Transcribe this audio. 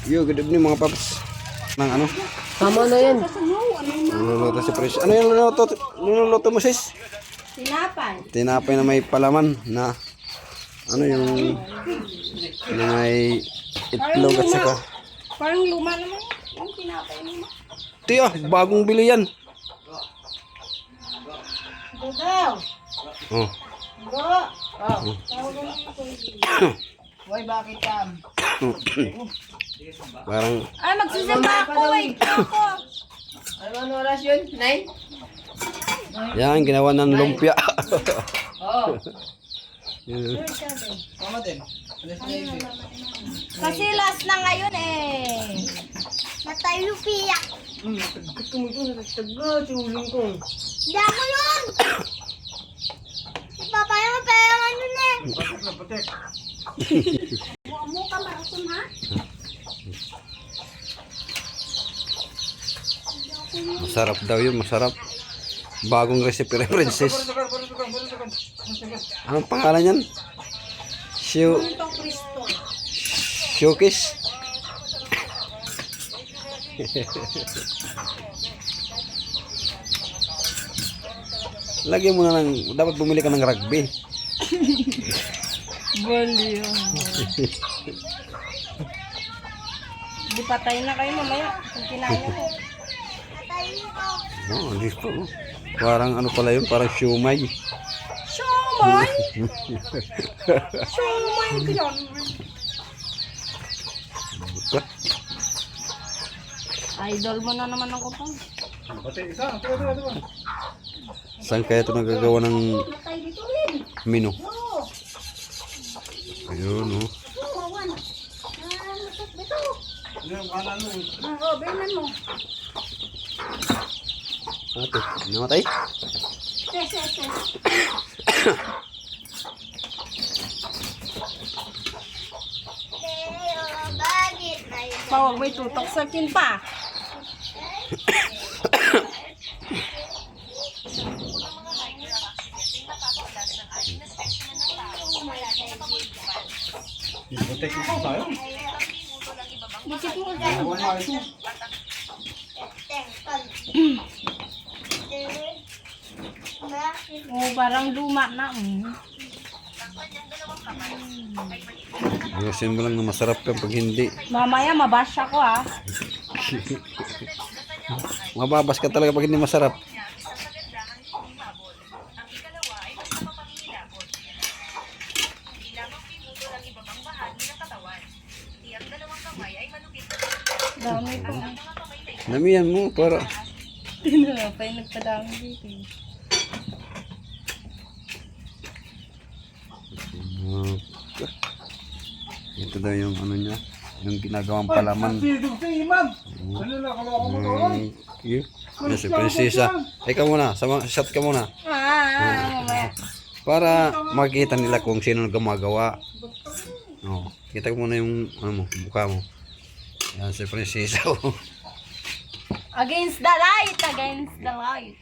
Yo, good evening mga paps. Nang ano? Tama na yan. Niluluto si Pres. Ano yung niluluto mo sis? Tinapay. Tinapay na may palaman na ano yung na may itlog at saka. Parang luma naman. Yung tinapay luma. Tiyo, bagong bili yan. Go daw. Oh. Go. Oh. Hoy, bakit kam? Parang Ay, magsisimba ako. Wait ako. Ano oras yun? 9? yan, ginawa ng lumpia. Oo. Yan. Tama din. Kasi last na ngayon eh. Matayo piyak. Gusto mo ito, natagtaga, siuling ko. Hindi ako yun. Ipapaya mo pera ano na eh. Buwa mo ka marason ha? Masarap daw yun, masarap. Bagong recipe rin, princess. Anong pangalan yan? Itong Kristo. Showcase. Lagyan mo na ng, dapat bumili ka ng rugby. Bali yun. Di patay na kayo mamaya. Kung kinain mo. Oh, hindi po. Parang ano pala yun, parang siumay. Siomay? Siomay ka yan. Idol mo na naman ako pa. Saan kaya ito nagagawa ng Natay dito rin. menu? Oo. Ayun, oh. Wawan. Matot dito. Oo, benan mo. Ate, namatay? Ses. Bawag may tutok sa kin pa. Bisit mo dyan. Oh, parang luma na. Ayusin mo lang na masarap yan pag hindi. Mamaya mabash ako ah. Mababas ka talaga pag hindi masarap. Dami ko. Namiyan mo para Tinapay nagpadami dito. ito daw yung ano niya, yung ginagawang palaman. Yan si Prinsesa. Ikaw muna, shot ka muna. Mamaya. Para makita nila kung sino gumagawa. Oh, kita ko muna yung ano mo, mukha mo. Yan si Prinsesa. Against the light.